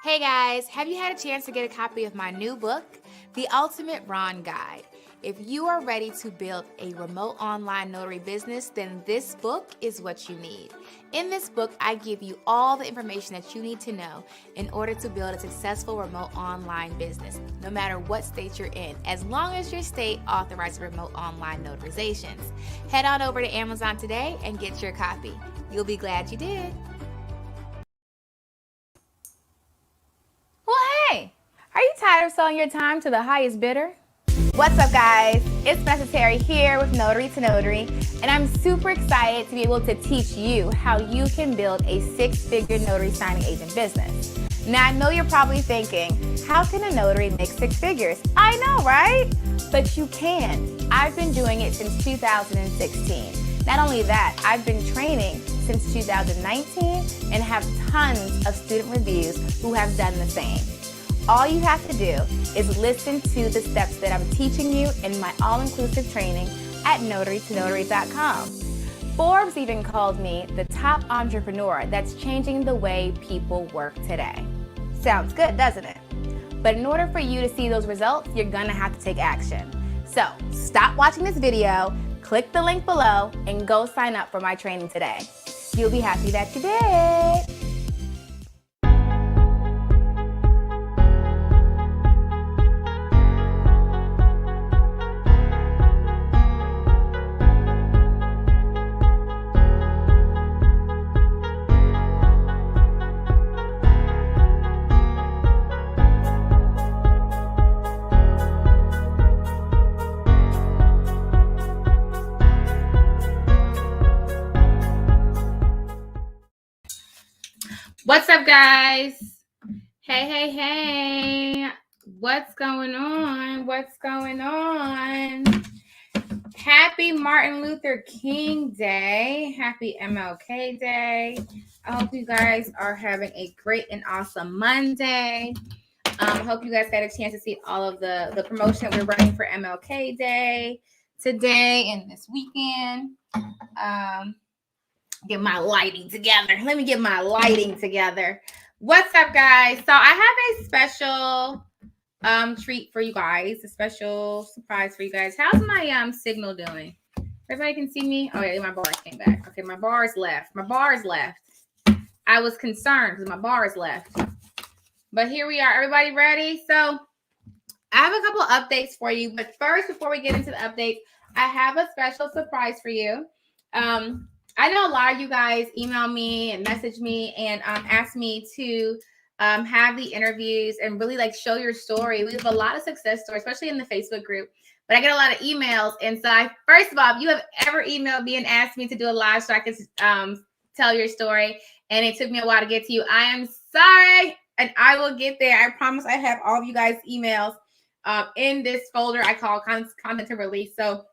Hey guys, have you had a chance to get a copy of my new book, The Ultimate Ron Guide? If you are ready to build a remote online notary business, then this book is what you need. In this book, I give you all the information that you need to know in order to build a successful remote online business, no matter what state you're in, as long as your state authorizes remote online notarizations. Head on over to Amazon today and get your copy. You'll be glad you did. Well, hey, are you tired of selling your time to the highest bidder? What's up, guys? It's Notary here with Notary2Notary, and I'm super excited to be able to teach you how you can build a six-figure notary signing agent business. Now, I know you're probably thinking, how can a notary make six figures? I know, right? But you can. I've been doing it since 2016. Not only that, I've been training since 2019 and have tons of student reviews who have done the same. All you have to do is listen to the steps that I'm teaching you in my all-inclusive training at Notary2Notary.com. Forbes even called me the top entrepreneur that's changing the way people work today. Sounds good, doesn't it? But in order for you to see those results, you're gonna have to take action. So stop watching this video, click the link below, and go sign up for my training today. You'll be happy that you did. What's up, guys? Hey. What's going on? Happy Martin Luther King Day. Happy MLK Day. I hope you guys are having a great and awesome Monday. Hope you guys got a chance to see all of the promotion we're running for MLK Day today and this weekend. Get my lighting together. Let me get my lighting together. What's up, guys? So I have a special treat for you guys, a special surprise for you guys. How's my signal doing? Everybody can see me? Oh yeah, my bars came back. Okay, my bars left. I was concerned because my bars left. But here we are. Everybody ready? So I have a couple of updates for you. But first, before we get into the updates, I have a special surprise for you. I know a lot of you guys email me and message me and ask me to have the interviews and really like show your story. We have a lot of success stories, especially in the Facebook group. But I get a lot of emails. And so first of all, if you have ever emailed me and asked me to do a live so I could tell your story, and it took me a while to get to you, I am sorry. And I will get there. I promise I have all of you guys' emails in this folder I call content to release. So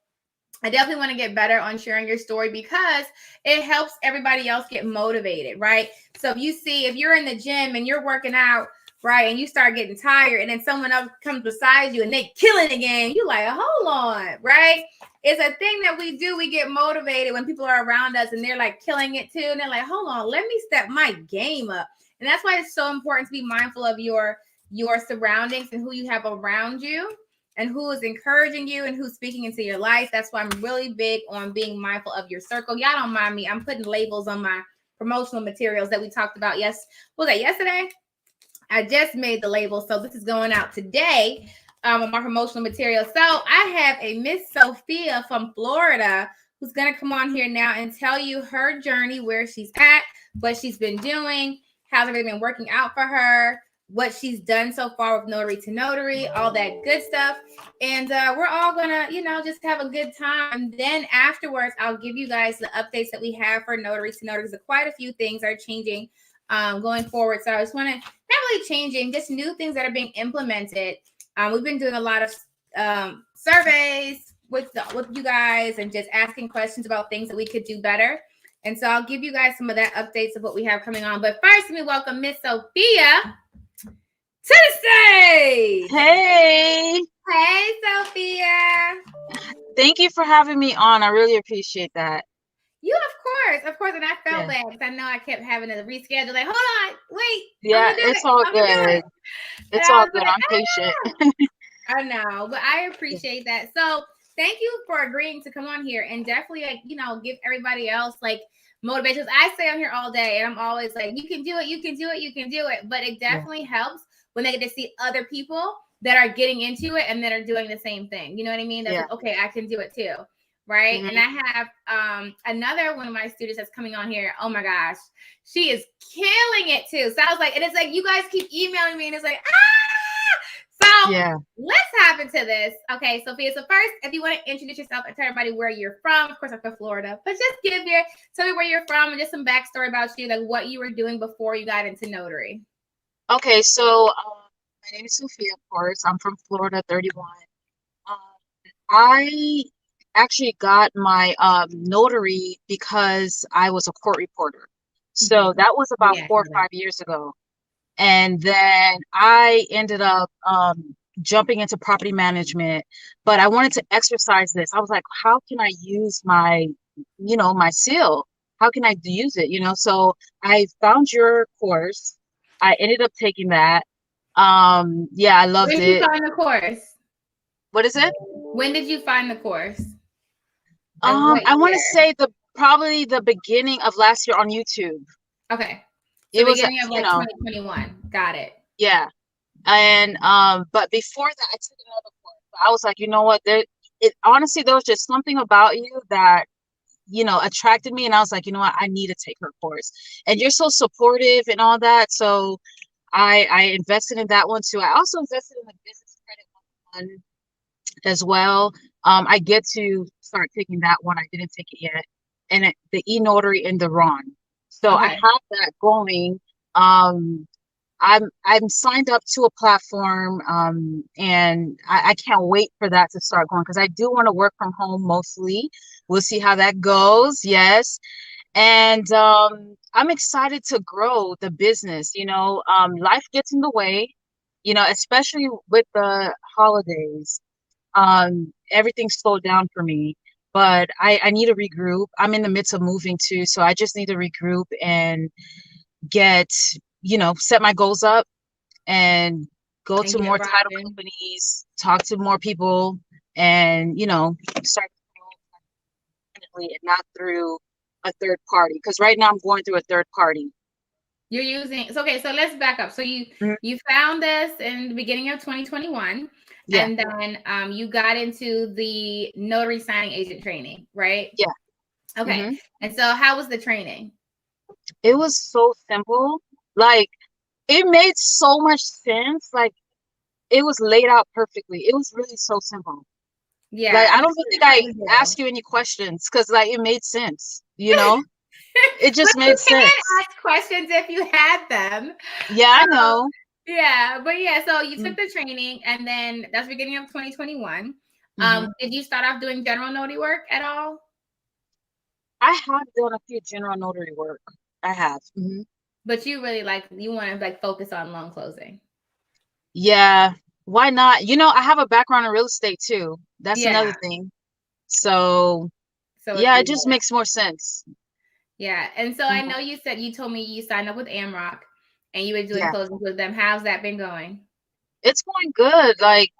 I definitely want to get better on sharing your story because it helps everybody else get motivated, right? So if you're in the gym and you're working out, right, and you start getting tired and then someone else comes beside you and they kill it again, you're like, hold on, right? It's a thing that we do. We get motivated when people are around us and they're like killing it too. And they're like, hold on, let me step my game up. And that's why it's so important to be mindful of your surroundings and who you have around you, and who is encouraging you and who's speaking into your life. That's why I'm really big on being mindful of your circle. Y'all don't mind me. I'm putting labels on my promotional materials that we talked about. Yesterday? I just made the label. So this is going out today on my promotional material. So I have a Miss Sophia from Florida who's going to come on here now and tell you her journey, where she's at, what she's been doing, how's everything been working out for her, what she's done so far with Notary2Notary, all that good stuff. And we're all gonna, just have a good time. And then afterwards, I'll give you guys the updates that we have for Notary2Notary, because quite a few things are changing going forward. So I just want to, not really changing, just new things that are being implemented. We've been doing a lot of surveys with you guys and just asking questions about things that we could do better. And so I'll give you guys some of that updates of what we have coming on. But first, let me welcome Miss Sophia to the stage. Hey, Sophia. thank you for having me on. I really appreciate that. You, of course, and I felt Yeah. bad because I know I kept having to reschedule. Like, hold on, wait, I'm Yeah, gonna do it's it. all I'm gonna do good. it. And It's I all was good. like, I'm patient. I know, but I Yeah. appreciate that. So thank you for agreeing to come on here and definitely, like, give everybody else like motivations. I stay on here all day and I'm always like, you can do it, you can do it, you can do it. But it Yeah. definitely helps when they get to see other people that are getting into it and that are doing the same thing. You know what I mean? That's Yeah. like, okay, I can do it too. Right. And Hmm. I have another one of my students that's coming on here. Oh my gosh, she is killing it too. So I was like, and it's like you guys keep emailing me, and it's like, so Yeah. let's hop into this. Okay, Sophia. So first, if you want to introduce yourself and tell everybody where you're from, of course I'm from Florida, but just tell me where you're from and just some backstory about you, like what you were doing before you got into notary. Okay, so my name is Sophia, of course. I'm from Florida, 31. Um, I actually got my notary because I was a court reporter. So that was about Yeah, I four or saw that. 5 years ago. And then I ended up jumping into property management, but I wanted to exercise this. I was like, how can I use my seal? How can I use it? So I found your course. I ended up taking that. Yeah, I When loved did you it. find the course? What is it? When did you find the course? Like what I want to year? say probably the beginning of last year on YouTube. Okay. So It was, beginning of like 2021. Got it. yeah. And but before that, I took another course. I was like, you know what? Honestly, there was just something about you that attracted me, and I was like, you know what? I need to take her course. And you're so supportive and all that, so I invested in that one too. I also invested in the business credit one as well. I get to start taking that one. I didn't take it yet, and the e-notary and the Ron. So I Okay. have that going. Um, I'm signed up to a platform, and I can't wait for that to start going because I do want to work from home mostly. We'll see how that goes. Yes. And I'm excited to grow the business. Life gets in the way, especially with the holidays. Everything slowed down for me, but I need to regroup. I'm in the midst of moving too, so I just need to regroup and get, set my goals up and go And to get more title rocking. companies, talk to more people, and start independently and not through a third party. Because right now I'm going through a third party. You're using so okay, so let's back up. So you Mhm. you found this in the beginning of 2021, Yeah, and then you got into the notary signing agent training, right? yeah. Okay. Hmm. And so how was the training? It was so simple. Like, it made so much sense. Like, it was laid out perfectly. It was really so simple. Like, Yeah, I and don't that's even what think I'm I trying to asked do. you any questions because, like, it made sense. It But just you made can sense. ask questions if you had them. Yeah, I Um, know. yeah, but yeah, so you took Mm-hmm. the training and then that's beginning of 2021. Mm-hmm. Did you start off doing general notary work at all? I have done a few general notary work. I have. Hmm. But you really you want to focus on loan closing. Yeah. Why not? I have a background in real estate too. That's another Yeah. thing. So, So it's yeah, it just easier. makes more sense. Yeah. And so I Mhm. know you told me you signed up with Amrock and you were doing Yeah. closings with them. How's that been going? It's going good. Like,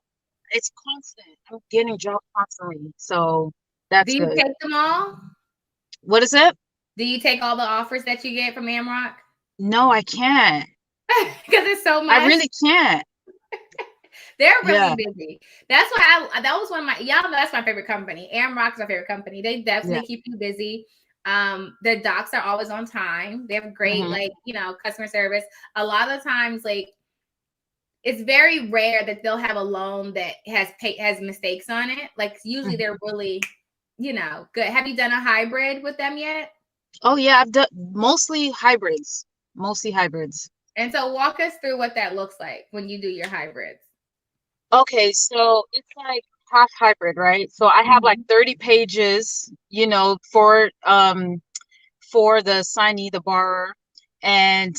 it's constant. I'm getting jobs constantly. So, Do that's you good. take them all? What is it? Do you take all the offers that you get from Amrock? No, I can't. Because it's so I much. really can't. They're really Yeah. busy. That's why that was one of my y'all know that's my favorite company. Amrock is my favorite company. They Yeah. definitely keep you busy. Their docs are always on time. They have great Hmm. customer service. A lot of times it's very rare that they'll have a loan that has mistakes on it. Like usually Hmm. they're really, good. Have you done a hybrid with them yet? Oh, yeah. I've done mostly hybrids. Mostly hybrids. And so walk us through what that looks like when you do your hybrids. Okay, so it's like half hybrid, right? So I have like Mhm. 30 pages, for the signee, the borrower, and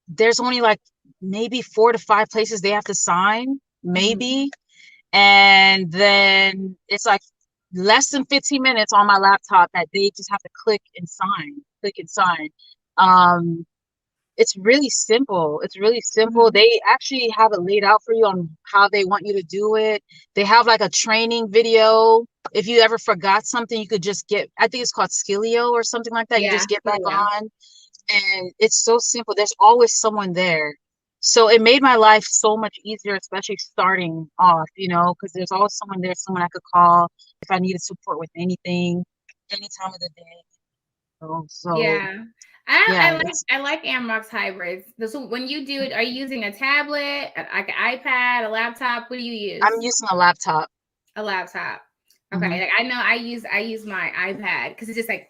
there's only like maybe 4 to 5 places they have to sign, Mhm. maybe. And then it's like less than 15 minutes on my laptop that they just have to click and sign. Um, it's really simple. It's really simple. Mhm. They actually have it laid out for you on how they want you to do it. They have like a training video. If you ever forgot something, you could just get, I think it's called Skillio or something like that. You Yeah, just get yeah, back yeah. on, and it's so simple. There's always someone there. So it made my life so much easier, especially starting off, because there's always someone there, someone I could call if I needed support with anything, any time of the day. So Yeah. yeah, it's I like Amrock's hybrids. So when you do it, are you using a tablet, like an iPad, a laptop? What do you use? I'm using a laptop. A laptop. Okay. Hmm. Like I know I use my iPad because it's just like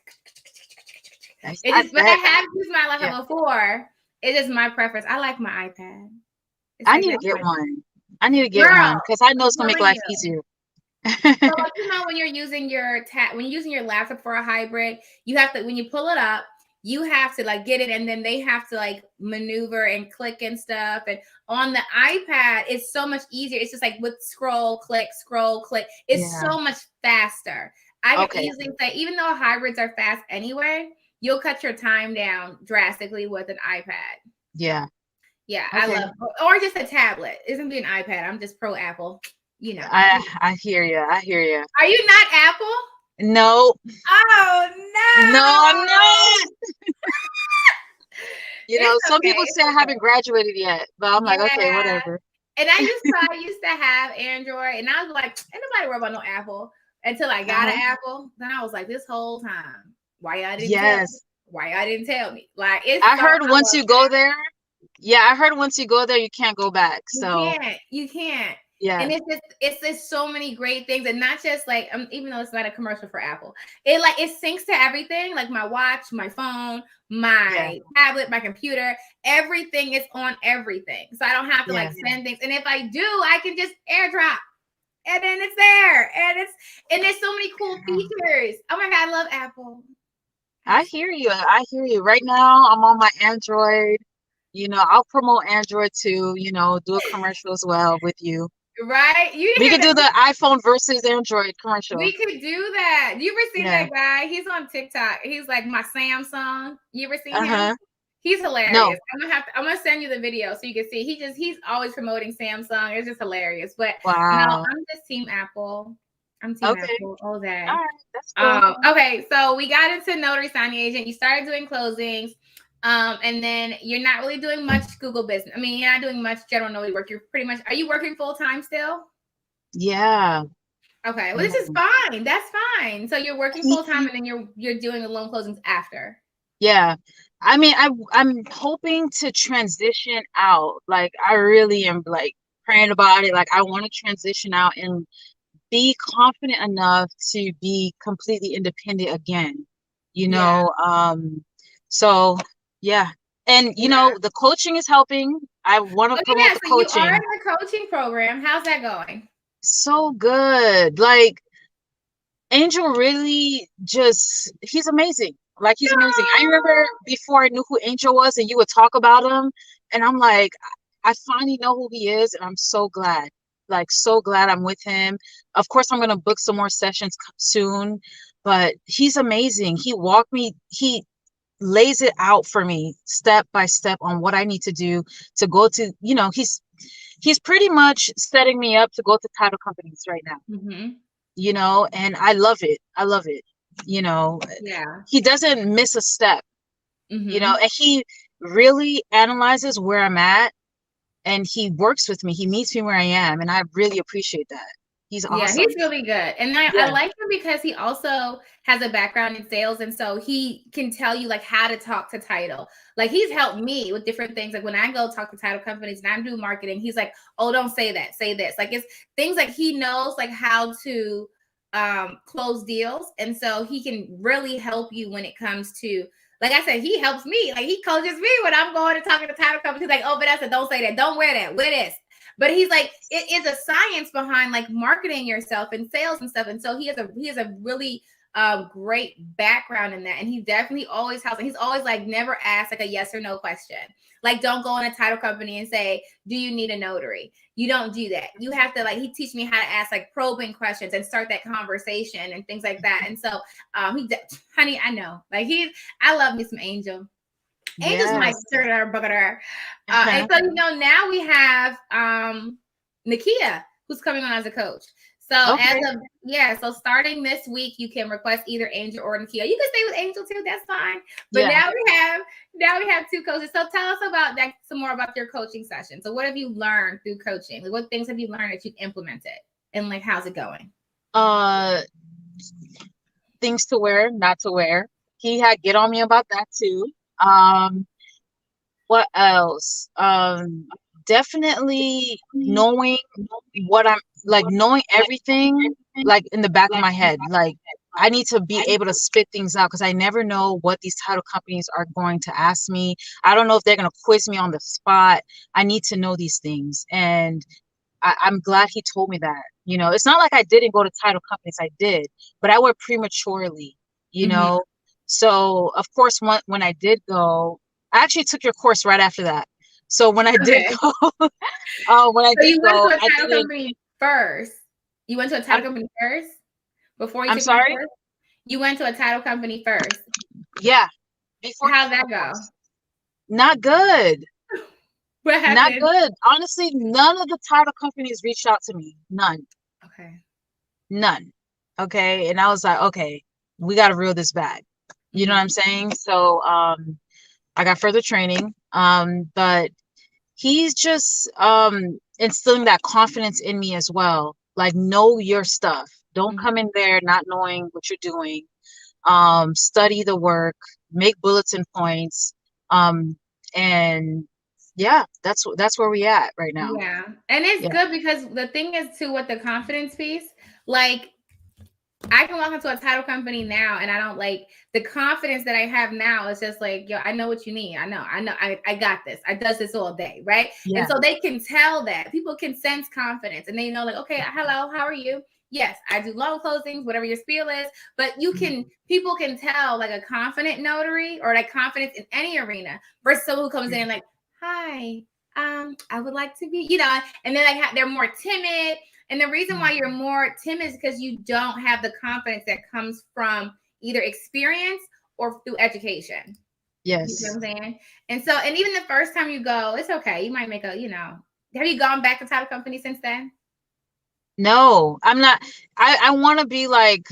it I just, but I bet. have used my Yeah, laptop before. It is my preference. I like my iPad. It's I like need to that's get my one. I need to get girl. one because I know I'm it's gonna make telling life you. easier. So like when you're using your when you're using your laptop for a hybrid, you have to when you pull it up, you have to like get it, and then they have to like maneuver and click and stuff. And on the iPad, it's so much easier. It's just like with scroll, click, scroll, click. It's Yeah. so much faster. I can Okay. easily say, even though hybrids are fast anyway, you'll cut your time down drastically with an iPad. Yeah. Yeah, I Okay. love, or just a tablet. It doesn't be an iPad. I'm just pro Apple. You know. I hear you. I hear you. Are you not Apple? No, Oh no, I'm no! not. It's Some okay. people It's say I okay. haven't graduated yet, but I'm like, okay, Yeah. whatever. And I used to have Android, and I was like, ain't nobody worry about no Apple until I got an Uh-huh. Apple. Then I was like, this whole time, why y'all didn't tell me? Yes. Why y'all didn't tell me? Like it's I so heard I once love you go there, yeah, I heard once you go there, you can't go back. You So, can't. You can't. yeah. And it's just so many great things, and not just like even though it's not a commercial for Apple, it syncs to everything, like my watch, my phone, Yeah. my tablet, my computer, everything is on everything. So I don't have to like Yeah. send things. And if I do, I can just AirDrop, and then it's there. And there's so many cool features. Oh my God, I love Apple. I hear you. I hear you. Right now, I'm on my Android. I'll promote Android too, do a commercial as well with you. Right? You We hear could do that? the iPhone versus Android commercial. We could do that. You ever seen Yeah. that guy? He's on TikTok. He's like my Samsung. You ever seen him? Uh-huh. He's No. hilarious. I'm gonna send you the video so you can see. He's always promoting Samsung. It's just hilarious. But no, Wow. I'm just team Apple. I'm team Okay. Apple all All day. right. That's cool. Okay, so we got into notary signing agent. You started doing closings. And then you're not really doing much Google business. I mean, you're not doing much general notary work. You're pretty much, are you working full time still? Yeah. Okay, well, this is Yeah. fine. That's fine. So you're working full time, and then you're doing the loan closings after. Yeah. I mean, I'm hoping to transition out. Like, I really am like praying about it. Like, I want to transition out and be confident enough to be completely independent again. You Yeah, know, so yeah. And yeah. the coaching is helping. I want to Okay, promote yeah. the So you are in coaching. the coaching program. How's that going? So good. Like, Angel really he's amazing. Like, he's amazing. I remember before I knew who Angel was and you would talk about him, and I'm like, I finally know who he is, and I'm so glad. Like, so glad I'm with him. Of course, I'm gonna book some more sessions soon, but he's amazing. He lays it out for me step by step on what I need to do to go to, he's pretty much setting me up to go to title companies right now, Mm-hmm. and I love it. I love it. You know, Yeah. he doesn't miss a step, Mm-hmm. and he really analyzes where I'm at, and he works with me. He meets me where I am, and I really appreciate that. He's Yeah, awesome. he's really good. And I Yeah. like him because he also has a background in sales. And so he can tell you like how to talk to title. Like he's helped me with different things. Like when I go talk to title companies and I'm doing marketing, he's like, oh, don't say that, say this. Like it's things like he knows like how to close deals. And so he can really help you when it comes to, like I said, he helps me. Like he coaches me when I'm going and talking to title companies. He's like, oh, Vanessa, don't say that. Don't wear that. Wear this. But he's like, it is a science behind like marketing yourself and sales and stuff. And so he has a really a great background in that. And he definitely always helps. And he's always like, never ask like a yes or no question. Like, don't go in a title company and say, do you need a notary? You don't do that. You have to, like, he teach me how to ask like probing questions and start that conversation and things like that. And so honey, I know, like I love me some Angel. Angel's my bugger. And so, now we have Nakia, who's coming on as a coach. So so starting this week, you can request either Angel or Nakia. You can stay with Angel too, that's fine. But now we have two coaches. So tell us about that, some more about your coaching session. So what have you learned through coaching? Like, what things have you learned that you've implemented? And like, how's it going? Things to wear, not to wear. He had get on me about that too. What else? Definitely knowing what I'm like, knowing everything like in the back of my head. Like, I need to be able to spit things out because I never know what these title companies are going to ask me. I don't know if they're going to quiz me on the spot. I need to know these things. And I'm glad he told me that. It's not like I didn't go to title companies. I did, but I went prematurely, So, of course, when I did go, I actually took your course right after that. So when I did go, you went to a title company first. You went to a title company first before you took my course? You went to a title company first. Yeah. How'd that go? Not good. What happened? Not good. Honestly, none of the title companies reached out to me. None. Okay. None. Okay. And I was like, okay, we got to reel this back. You know what I'm saying? So I got further training. But he's just instilling that confidence in me as well. Like, know your stuff. Don't come in there not knowing what you're doing. Study the work, make bulletin points. And yeah, that's where we at right now. Yeah. And it's good because the thing is too, with the confidence piece, like, I can walk into a title company now and I don't like the confidence that I have now. Is just like, yo, I know what you need. I know, I got this. I does this all day. Right. Yeah. And so they can tell that people can sense confidence and they know like, okay, hello, how are you? Yes, I do loan closings, whatever your spiel is, but people can tell like a confident notary or like confidence in any arena versus someone who comes in like, hi, I would like to be, and then like they're more timid. And the reason why you're more timid is because you don't have the confidence that comes from either experience or through education. Yes. You know what I'm saying? And so, and even the first time you go, it's okay. You might make have you gone back to title company since then? No, I'm not. I want to be like,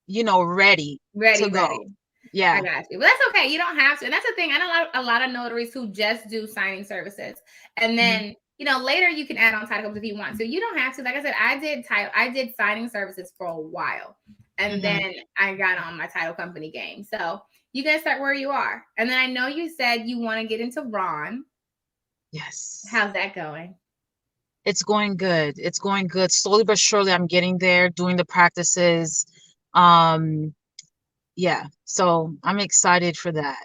ready to go. Yeah. I got you. But that's okay. You don't have to. And that's the thing. I know a lot of notaries who just do signing services. And then, later you can add on titles if you want to. You don't have to. Like I said, I did signing services for a while. And then I got on my title company game. So you guys start where you are. And then I know you said you want to get into Ron. Yes. How's that going? It's going good. It's going good. Slowly but surely, I'm getting there, doing the practices. Yeah. So I'm excited for that.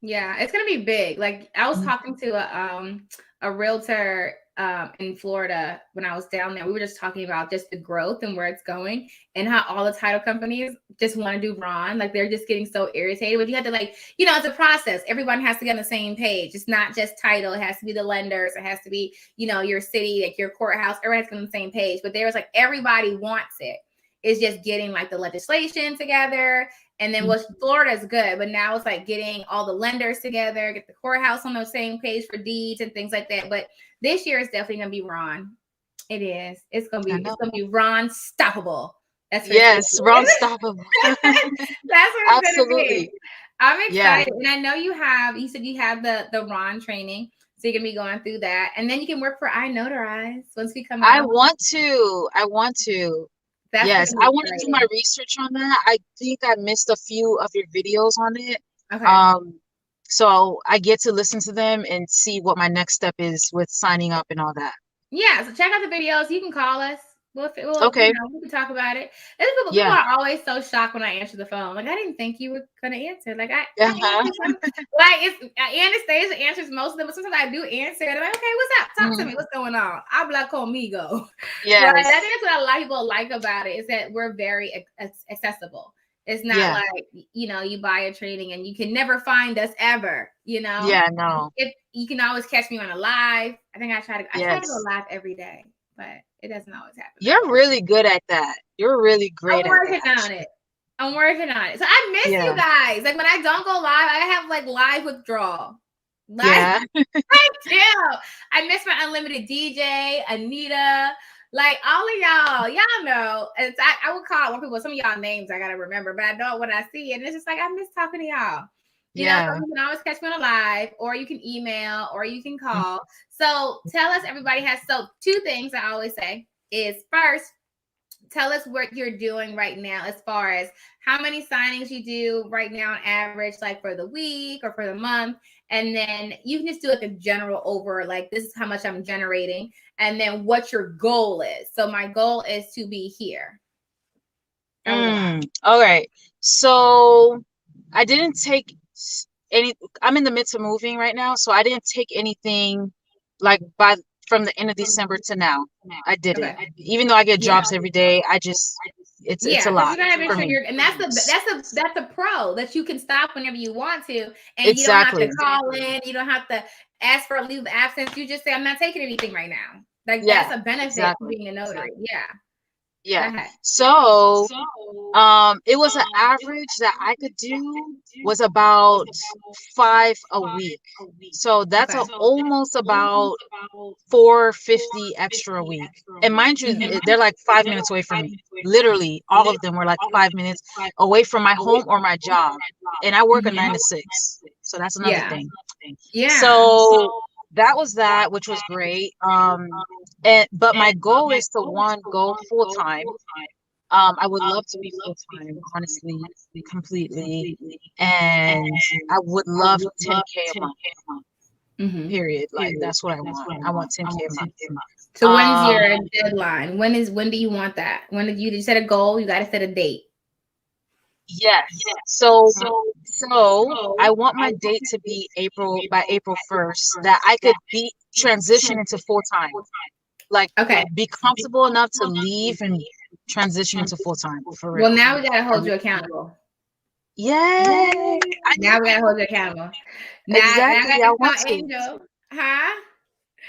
Yeah, it's gonna be big. Like, I was talking to a realtor in Florida when I was down there. We were just talking about just the growth and where it's going and how all the title companies just want to do Ron. Like, they're just getting so irritated. But you have to it's a process. Everyone has to get on the same page. It's not just title. It has to be the lenders. It has to be, your city, like your courthouse. Everyone has to get on the same page. But there's like, everybody wants it. It's just getting like the legislation together. And then Florida is good, but now it's like getting all the lenders together, get the courthouse on the same page for deeds and things like that. But this year is definitely gonna be Ron. It is. It's gonna be Ron stoppable. That's Ron stoppable. That's what it's gonna be. I'm excited, and I know you said you have the Ron training, so you're gonna be going through that, and then you can work for iNotarize once we come out. I want to. Yes, I want to do my research on that. I think I missed a few of your videos on it. Okay. So I get to listen to them and see what my next step is with signing up and all that. Yeah, so check out the videos. You can call us. Okay. We can talk about it. People are always so shocked when I answer the phone. Like, I didn't think you were gonna answer. Like, Anastasia answers most of them, but sometimes I do answer. And I'm like, okay, what's up? Talk to me. What's going on? I'll be like, conmigo. Yeah, I think that's what a lot of people like about it is that we're very accessible. It's not like, you know, you buy a training and you can never find us ever, you know? Yeah, no. If you can always catch me on a live. I think I try to go live every day, but it doesn't always happen. You're really good at that. You're really great at that. I'm working on it. So I miss you guys. Like when I don't go live, I have like live withdrawal. I do. I miss my unlimited DJ, Anita, like all of y'all. Y'all know. It's, I would call one people, some of y'all names I gotta remember, but I know when I see it, and it's just like I miss talking to y'all. You know, so you can always catch me on a live, or you can email, or you can call. So tell us, everybody has two things I always say is first, tell us what you're doing right now as far as how many signings you do right now on average, like for the week or for the month. And then you can just do like a general over, like this is how much I'm generating, and then what your goal is. So my goal is to be here. All right. So I didn't take I'm in the midst of moving right now, so I didn't take anything like from the end of December to now. I didn't. Even though I get jobs every day, it's a lot. You gotta make sure and that's the pro that you can stop whenever you want to, and you don't have to call in, you don't have to ask for a leave of absence. You just say, I'm not taking anything right now. Like that's a benefit of being a notary. Yeah. So it was an average that I could do was about 5 a week. So that's almost about 450 extra a week. And mind you, they're like 5 minutes away from me. Literally, all of them were like 5 minutes away from my home or my job. And I work a 9 to 6. So that's another thing. So that was that, which was great. But my goal is to go full time. I would love to be full time, honestly, completely, and I would love 10K a month. Period. Like that's what I want. I want 10K a month. So when's your deadline? When do you want that? When did you set a goal? You got to set a date. Yes. So I want my date to be by April 1st, that I could transition into full time. Like be comfortable enough to leave and transition into full time for real. Well, now we gotta hold you accountable. Yay! Now we gotta hold you accountable. Exactly. I want to. Angel. Huh?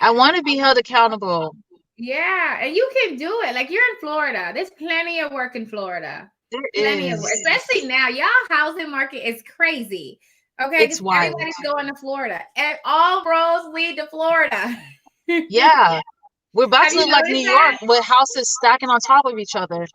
I want to be held accountable. Yeah, and you can do it. Like you're in Florida. There's plenty of work in Florida. Plenty of work, especially now. Y'all housing market is crazy. Okay, it's wild. Everybody's going to Florida. And all roads lead to Florida. Yeah. We're about to look like New York with houses stacking on top of each other.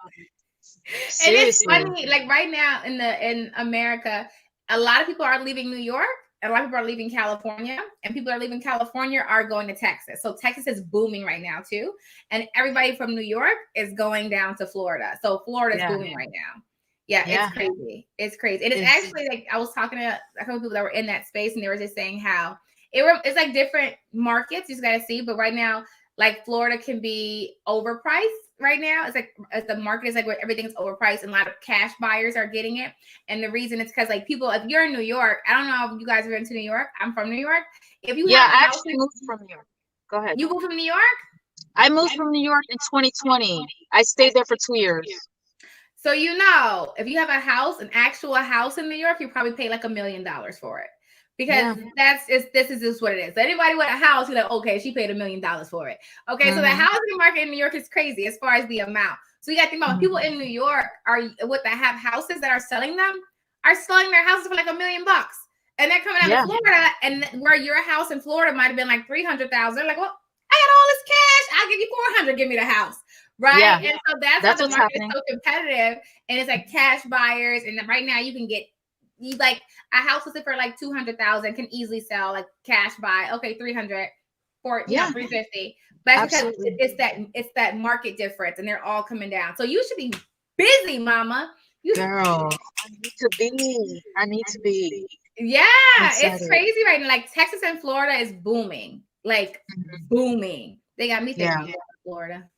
Seriously. And it's funny, like right now in America, a lot of people are leaving New York, and a lot of people are leaving California, and people are leaving California are going to Texas. So Texas is booming right now too. And everybody from New York is going down to Florida. So Florida's booming right now. Yeah, it's crazy. It's crazy. And it's actually like I was talking to a couple of people that were in that space, and they were just saying how it's like different markets. You just got to see. But right now, like Florida can be overpriced right now. It's like the market is like where everything's overpriced, and a lot of cash buyers are getting it. And the reason it's because like people, if you're in New York, I don't know if you guys have been to New York. I'm from New York. If you I actually moved from New York. Go ahead. You moved from New York? I moved from New York in 2020. I stayed there for 2 years. So you know, if you have an actual house in New York, you probably pay like $1 million for it. Because this is just what it is. So anybody with a house, you're like, okay, she paid $1 million for it. Okay, so the housing market in New York is crazy as far as the amount. So you got to think about people in New York have houses that are selling their houses for like $1 million, and they're coming out of Florida, and where your house in Florida might have been like $300,000. They're like, well, I got all this cash. I'll give you $400. Give me the house. Right. Yeah. And so that's why the market is so competitive, and it's like cash buyers. And right now you can get like a house listed for like $200,000 can easily sell like cash buy. Okay, 300 for 350. But that's because it's that market difference, and they're all coming down. So you should be busy, mama. Girl, I need to be. Yeah, it's crazy right now. Like Texas and Florida is booming. Like booming. They got me thinking about Florida.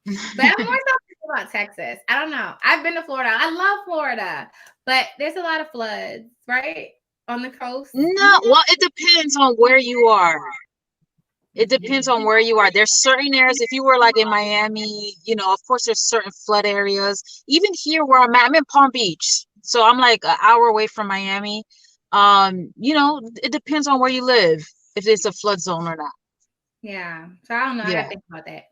But I'm more so about Texas. I don't know. I've been to Florida. I love Florida, but there's a lot of floods, right? On the coast. No, well, it depends on where you are. It depends on where you are. There's certain areas, if you were like in Miami, you know, of course there's certain flood areas. Even here where I'm at, I'm in Palm Beach. So I'm like an hour away from Miami. You know, it depends on where you live, if it's a flood zone or not. Yeah. So I don't know. I Yeah, gotta think about that.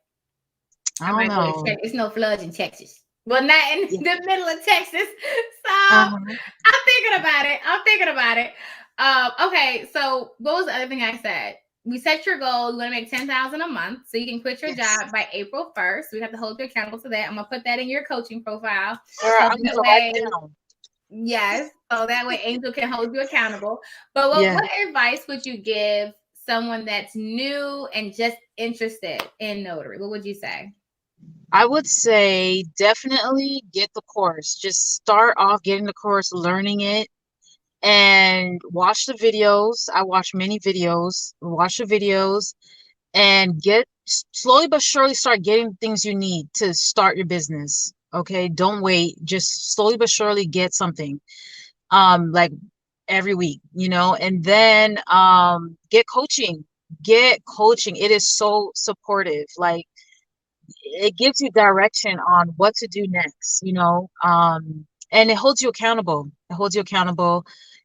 I I don't might go to know. Texas. It's no floods in Texas. Well, not in Yeah. the middle of Texas. So Uh-huh. I'm thinking about it. I'm thinking about it. Okay, so what was the other thing I said? We set your goal. You want to make 10,000 a month, so you can quit your Yes. job by April 1st. We have to hold you accountable to that. I'm gonna put that in your coaching profile, All right, so I'm that gonna write way, it down. yes, so that way Angel can hold you accountable. But Yeah. what advice would you give someone that's new and just interested in notary? What would you say? I would say definitely get the course. Just start off getting the course, learning it, and watch the videos. I watch many videos. Watch the videos and get slowly but surely start getting things you need to start your business. Okay, don't wait. Just slowly but surely get something. Like every week, you know, and then get coaching. Get coaching. It is so supportive. Like it gives you direction on what to do next, you know, and it holds you accountable. It holds you accountable.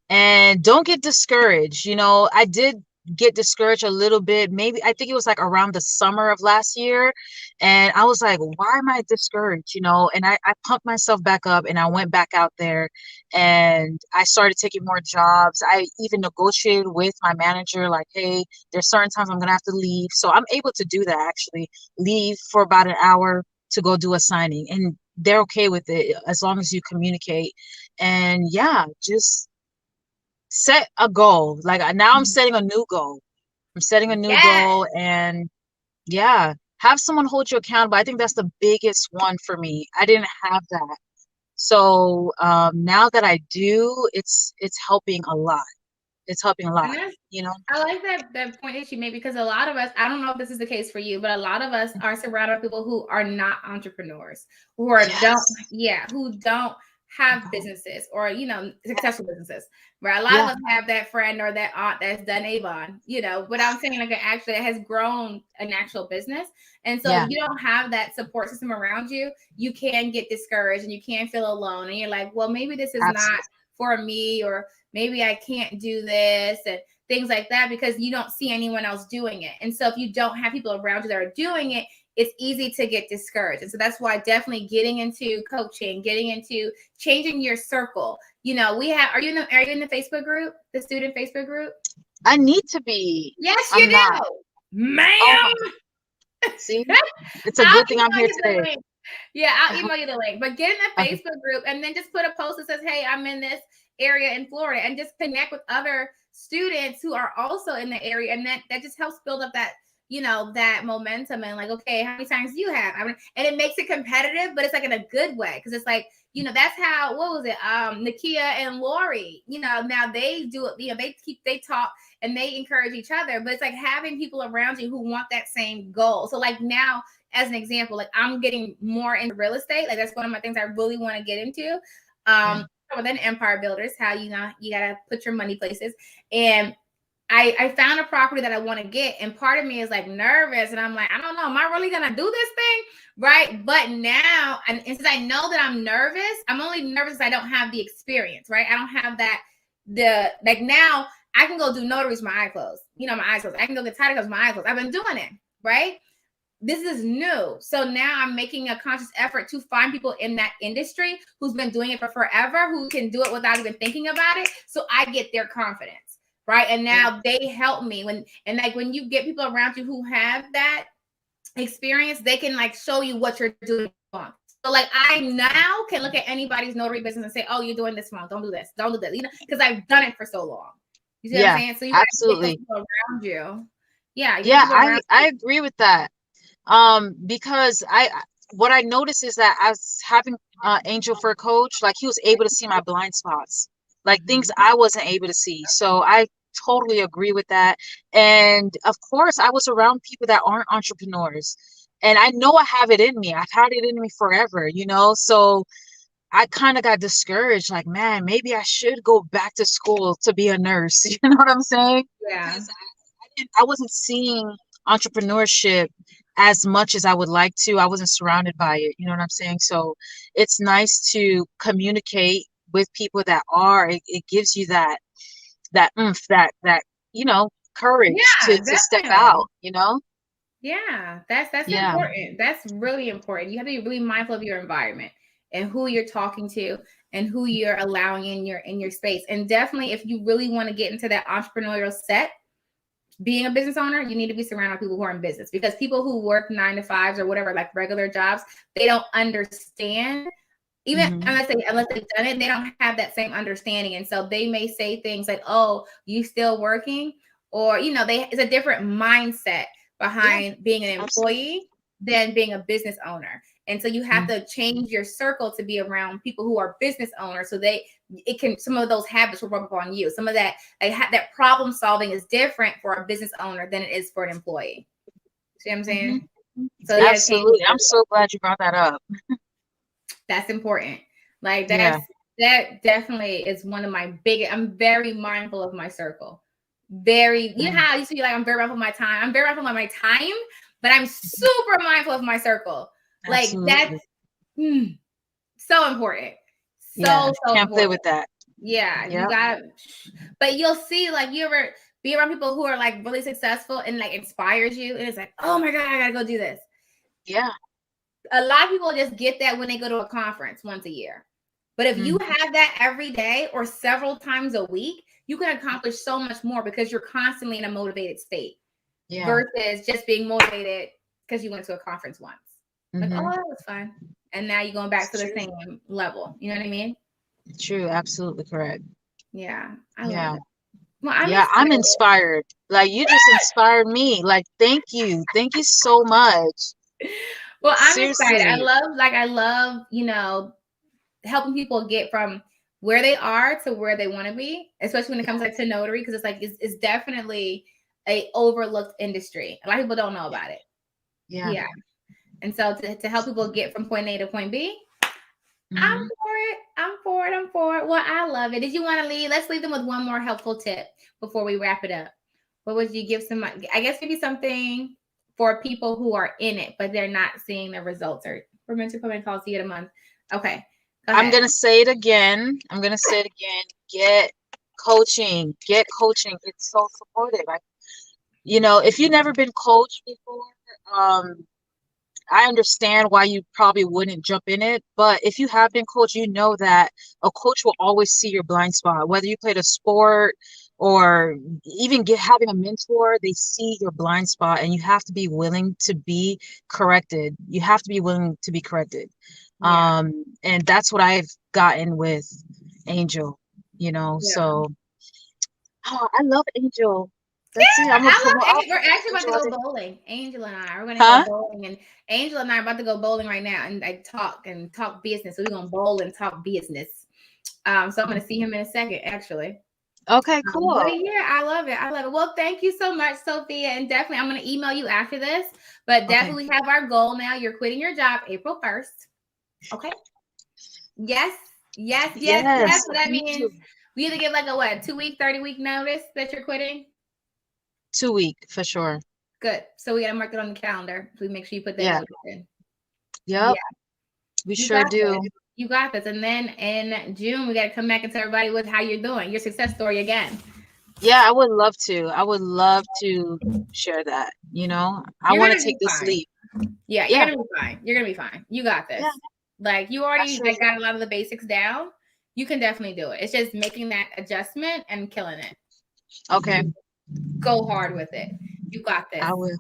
And don't get discouraged. You know, I did get discouraged a little bit. Maybe I think it was like around the summer of last year. And I was like, why am I discouraged? You know, and I pumped myself back up and I went back out there and I started taking more jobs. I even negotiated with my manager, like, hey, there's certain times I'm gonna have to leave. So I'm able to do that actually, leave for about an hour to go do a signing. And they're okay with it as long as you communicate. And yeah, just set a goal. Like now I'm setting a new goal. I'm setting a new Yes. goal and yeah, have someone hold you accountable. I think that's the biggest one for me. I didn't have that. So now that I do, it's helping a lot. It's helping a lot, And that's, you know? I like that point that you made, because a lot of us, I don't know if this is the case for you, but a lot of us are surrounded by people who are not entrepreneurs, who are don't Yes. yeah, who don't have businesses, or successful businesses. Where a lot of Yeah, us have that friend or that aunt that's done Avon, but I'm saying like actually has grown an actual business. And so yeah, if you don't have that support system around you, you can get discouraged and you can feel alone. And you're like, well, maybe this is not absolutely. for me, or maybe I can't do this, and things like that, because you don't see anyone else doing it. And so if you don't have people around you that are doing it, it's easy to get discouraged. And so that's why definitely getting into coaching, getting into changing your circle. We have, are you in the Facebook group, the student Facebook group? I need to be. Yes, you I'm not. do. Ma'am. Oh my, see? It's a I'll good thing I'm email here you the today. link. Yeah, I'll email you the link. But get in the Okay. Facebook group and then just put a post that says, hey, I'm in this area in Florida, and just connect with other students who are also in the area. And that just helps build up that momentum, and like, okay, how many times do you have? And it makes it competitive, but it's like in a good way. Cause it's like, that's how, what was it? Nakia and Lori, now they do it, they talk and they encourage each other, but it's like having people around you who want that same goal. So like now, as an example, like I'm getting more into real estate. Like that's one of my things I really want to get into. Yeah. Within Empire Builders, how you gotta put your money places. And I found a property that I want to get, and part of me is like nervous, and I'm like, I don't know, am I really gonna do this thing, right? But now, and since I know that I'm nervous, I'm only nervous because I don't have the experience, right? I don't have that like now I can go do notaries with my eyes closed, my eyes closed. I can go get title cards with my eyes closed. I've been doing it, right? This is new. So now I'm making a conscious effort to find people in that industry who's been doing it for forever, who can do it without even thinking about it. So I get their confidence, right? And Yeah. now they help me when you get people around you who have that experience, they can like show you what you're doing wrong. So like I now can look at anybody's notary business and say, oh, you're doing this wrong. Don't do this. Don't do this. Because I've done it for so long. You see what I'm Yeah, saying? So you got to get those absolutely. people around you. Yeah, you need Yeah, people I around I you. agree with that. Because what I noticed is that I was having Angel for a coach, like he was able to see my blind spots, like things I wasn't able to see. So I totally agree with that. And of course, I was around people that aren't entrepreneurs. And I know I have it in me. I've had it in me forever, you know? So I kind of got discouraged, like, man, maybe I should go back to school to be a nurse. You know what I'm saying? Yeah. Because I wasn't seeing entrepreneurship as much as I would like to. I wasn't surrounded by it. You know what I'm saying? So it's nice to communicate with people that are. It gives you that oomph, that courage Yeah, to step definitely. out. You know? Yeah, that's Yeah. important. That's really important. You have to be really mindful of your environment and who you're talking to and who you're allowing in your space. And definitely, if you really want to get into that entrepreneurial set, being a business owner, you need to be surrounded by people who are in business, because people who work 9 to 5s or whatever, like regular jobs, they don't understand. Even Hmm. unless they've done it, they don't have that same understanding. And so they may say things like, "Oh, you still working?" Or, it's a different mindset Yeah. behind being an Absolutely. employee than being a business owner. And so you have to change your circle to be around people who are business owners, so some of those habits will rub up on you. Some of that, that problem solving is different for a business owner than it is for an employee. See what I'm Hmm. saying? So you got to change Absolutely. your. I'm so glad you brought that up. That's important. Like Yeah. that definitely is one of my biggest. I'm very mindful of my circle. Very, how I used to be like, I'm very mindful of my time. I'm very mindful of my time, but I'm super mindful of my circle. Like that's Absolutely. so important. Yeah. So Can't play important. with that. Yeah, you Yep. got. But you'll see, like, you ever be around people who are like really successful and like inspires you, and it's like, oh my god, I gotta go do this. Yeah. A lot of people just get that when they go to a conference once a year. But if you Mhm. have that every day or several times a week, you can accomplish so much more because you're constantly in a motivated state Yeah. versus just being motivated because you went to a conference once. Like, oh, Hmm. that was fun. And now you're going back It's to the true. same level. You know what I mean? True. Absolutely correct. Yeah, I love Yeah. it. Well, I'm Yeah. I'm excited. inspired. Like you just inspired me. Like, thank you. Thank you so much. Well, I'm excited. Seriously. I love, helping people get from where they are to where they want to be, especially when it comes like to notary, because it's definitely a overlooked industry. A lot of people don't know about it. Yeah. Yeah. And so to help people get from point A to point B, I'm Hmm. for it. I'm for it. I'm for it. Well, I love it. Did you want to leave? Let's leave them with one more helpful tip before we wrap it up. What would you give I guess maybe something for people who are in it, but they're not seeing the results, or remember to come and call, see you in a month. Okay. Go I'm ahead. gonna say it again. I'm gonna say it again. Get coaching. Get coaching. It's so supportive. If you've never been coached before, um, I understand why you probably wouldn't jump in it, but if you have been coached, you know that a coach will always see your blind spot. Whether you played a sport or even having a mentor, they see your blind spot, and you have to be willing to be corrected. You have to be willing to be corrected. Yeah. And that's what I've gotten with Angel, Yeah. so I love Angel. That's it. I'm gonna We're promote actually about to Angel all go day. bowling. Angel and I, we're going to go Huh? bowling, and Angel and I are about to go bowling right now, and I talk business. So we're going to bowl and talk business. So I'm going to see him in a second, actually. Okay, But cool. yeah, I love it. I love it. Well, thank you so much, Sophia. And definitely, I'm going to email you after this. But Okay. definitely have our goal now. You're quitting your job April 1st. Okay. Yes. Yes. Yes. Yes. Yes. So that Thank you. means we either give like a what, 2 week, 30-week notice that you're quitting. 2 week for sure. Good. So we got to mark it on the calendar. So we make sure you put that Yeah. notice in. Yep. Yeah. We You sure got this. do. You got this. And then in June, we got to come back and tell everybody how you're doing, your success story again. Yeah, I would love to. I would love to share that. I You're want gonna to be take this fine. leap. Yeah, you're Yeah. gonna be fine. You're gonna be fine. You got Yeah. this. Like you I already sure do. got a lot of the basics down. You can definitely do it. It's just making that adjustment and killing it. Okay. Go hard with it. You got this. I will.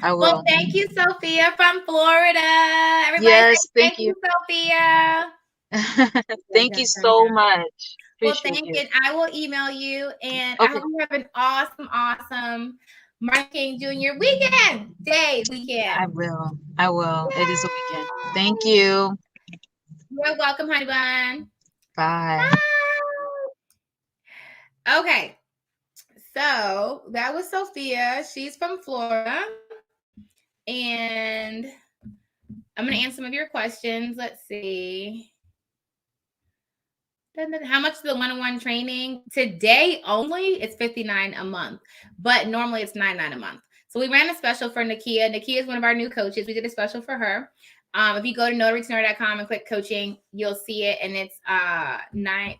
I Well, will. thank you, Sophia from Florida. Everybody say Yes. Thank thank you. you, Sophia. Dun, Thank dun, you dun, so dun. much. Well, Appreciate thank you. you. I will email you, and I Okay. hope you have an awesome, awesome Martin King Jr. weekend. I will. I will. It is a weekend. Thank Yay! you. You're welcome, honey bun. Bye. Bye. Okay, so that was Sophia. She's from Florida, and I'm going to answer some of your questions. Let's see. How much is the one-on-one training? Today only, it's $59 a month, but normally it's $99 a month. So we ran a special for Nakia. Nakia is one of our new coaches. We did a special for her. If you go to Notary2Notary.com and click coaching, you'll see it, and it's $9.59,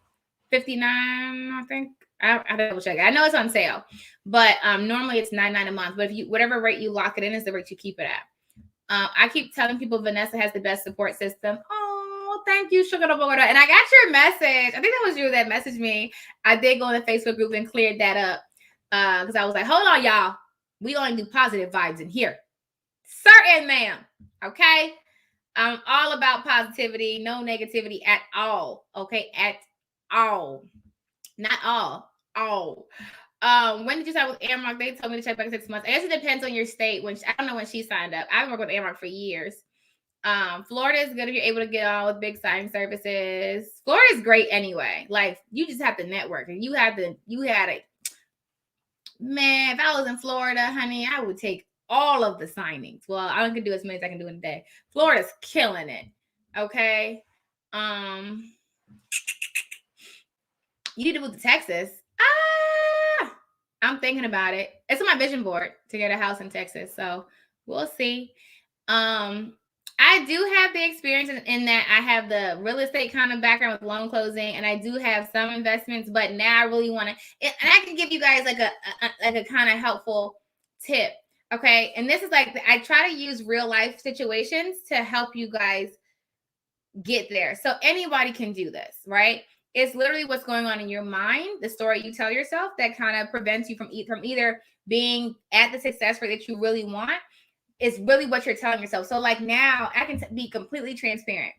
I think. I double check it. I know it's on sale, but normally it's $9.99 a month. But if you whatever rate you lock it in is the rate you keep it at. I keep telling people Vanessa has the best support system. Oh, thank you, Sugar. And I got your message. I think that was you that messaged me. I did go in the Facebook group and cleared that up because I was like, hold on, y'all. We only do positive vibes in here. Certain, ma'am. Okay. I'm all about positivity, no negativity at all. Okay. At all. Not all. When did you sign with Airmark? They told me to check back in 6 months. I guess it depends on your state. I don't know when she signed up. I've worked with Airmark for years. Florida is good if you're able to get on with big signing services. Florida is great anyway. Like you just have to network, and you had it. Man, if I was in Florida, honey, I would take all of the signings. Well, I can do as many as I can do in a day. Florida's killing it. Okay. You need to move to Texas. I'm thinking about it. It's on my vision board to get a house in Texas. So we'll see. I do have the experience in that I have the real estate kind of background with loan closing, and I do have some investments, but now I really want to, and I can give you guys like a kind of helpful tip. Okay. And this is like, I try to use real life situations to help you guys get there. So anybody can do this, right? It's literally what's going on in your mind, the story you tell yourself that kind of prevents you from either being at the success rate that you really want. Is really what you're telling yourself. So like now I can be completely transparent,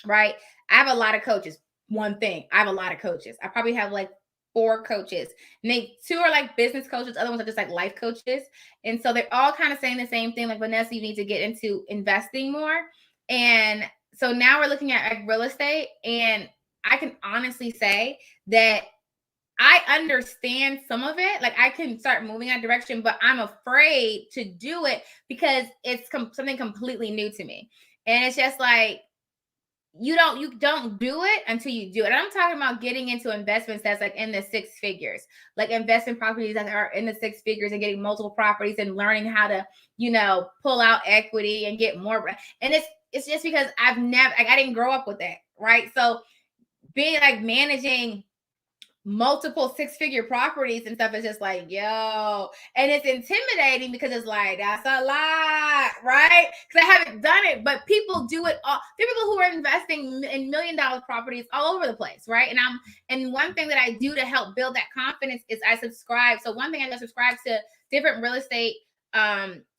right? I have a lot of coaches. One thing, I have a lot of coaches. I probably have like 4 coaches. And 2 are like business coaches. Other ones are just like life coaches. And so they're all kind of saying the same thing. Like, Vanessa, you need to get into investing more. And so now we're looking at like real estate. And I can honestly say that I understand some of it. Like I can start moving that direction, but I'm afraid to do it because it's something completely new to me. And it's just like, you don't do it until you do it. And I'm talking about getting into investments that's like in the 6 figures, like investment properties that are in the 6 figures and getting multiple properties and learning how to, pull out equity and get more. And it's just because I didn't grow up with that. Right. So being like managing multiple 6-figure properties and stuff is just like, yo, and it's intimidating because it's like, that's a lot, right? Because I haven't done it, but people do it all. There are people who are investing in $1 million properties all over the place, right? And one thing that I do to help build that confidence is I subscribe. So one thing I subscribe to different real estate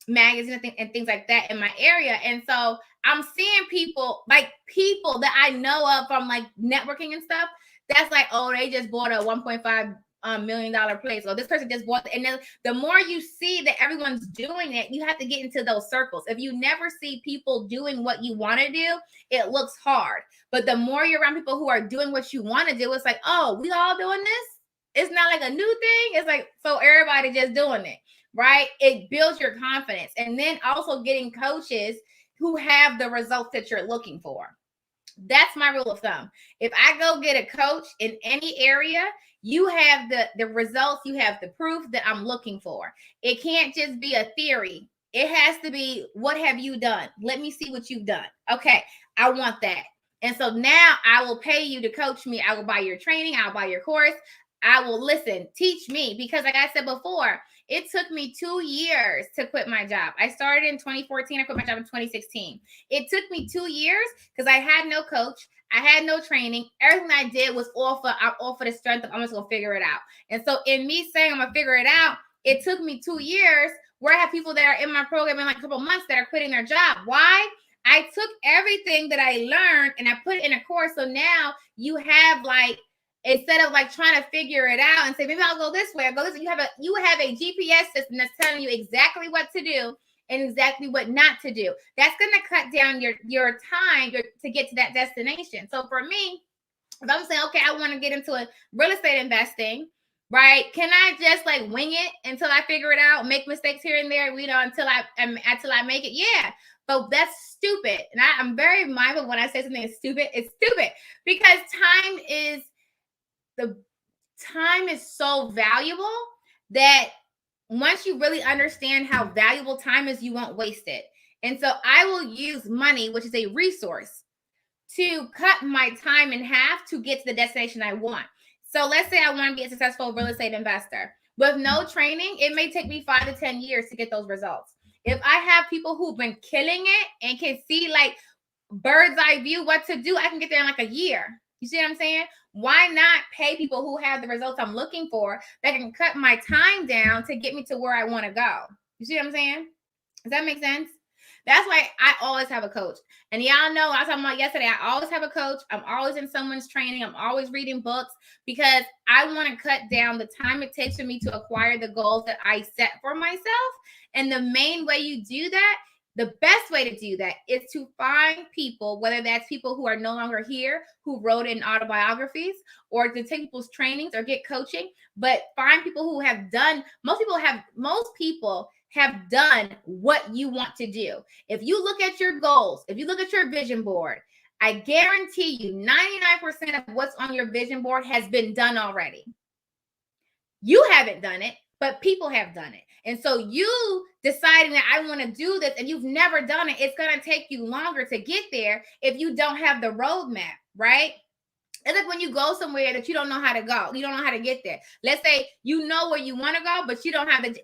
magazines and things like that in my area. And so I'm seeing people that I know of from like networking and stuff. That's like, oh, they just bought a $1.5 million place. Or this person just bought it. And then the more you see that everyone's doing it, you have to get into those circles. If you never see people doing what you want to do, it looks hard. But the more you're around people who are doing what you want to do, it's like, oh, we all doing this? It's not like a new thing. It's like, so everybody just doing it, right? It builds your confidence. And then also getting coaches who have the results that you're looking for. That's my rule of thumb. If I go get a coach in any area, you have the results, you have the proof that I'm looking for. It can't just be a theory. It has to be, what have you done? Let me see what you've done. Okay, I want that. And so now I will pay you to coach me. I will buy your training. I'll buy your course. I will listen, teach me, because like I said before, it took me 2 years to quit my job. I started in 2014. I quit my job in 2016. It took me 2 years because I had no coach. I had no training. Everything I did was all for the strength of I'm just going to figure it out. And so in me saying I'm going to figure it out, it took me 2 years where I have people that are in my program in like a couple months that are quitting their job. Why? I took everything that I learned and I put it in a course. So now you have like, instead of like trying to figure it out and say, maybe I'll go this way, I'll go this way. You have a GPS system that's telling you exactly what to do and exactly what not to do. That's going to cut down your time to get to that destination. So for me, if I'm saying, okay, I want to get into a real estate investing, right? Can I just like wing it until I figure it out, make mistakes here and there, until I make it? Yeah. But that's stupid. And I'm very mindful when I say something is stupid. It's stupid because time is so valuable that once you really understand how valuable time is, you won't waste it. And so I will use money, which is a resource, to cut my time in half to get to the destination I want. So let's say I want to be a successful real estate investor. With no training, it may take me 5 to 10 years to get those results. If I have people who've been killing it and can see like bird's eye view what to do, I can get there in like a year. You see what I'm saying? Why not pay people who have the results I'm looking for that can cut my time down to get me to where I want to go? You see what I'm saying? Does that make sense? That's why I always have a coach. And y'all know, I was talking about yesterday, I always have a coach. I'm always in someone's training. I'm always reading books because I want to cut down the time it takes for me to acquire the goals that I set for myself. And the main way you do that, the best way to do that is to find people, whether that's people who are no longer here, who wrote in autobiographies, or to take people's trainings or get coaching, but find people who have done, most people have done what you want to do. If you look at your goals, if you look at your vision board, I guarantee you 99% of what's on your vision board has been done already. You haven't done it, but people have done it. And so you deciding that I want to do this and you've never done it, it's going to take you longer to get there if you don't have the roadmap, right? It's like when you go somewhere that you don't know how to go. You don't know how to get there. Let's say you know where you want to go, but you don't have the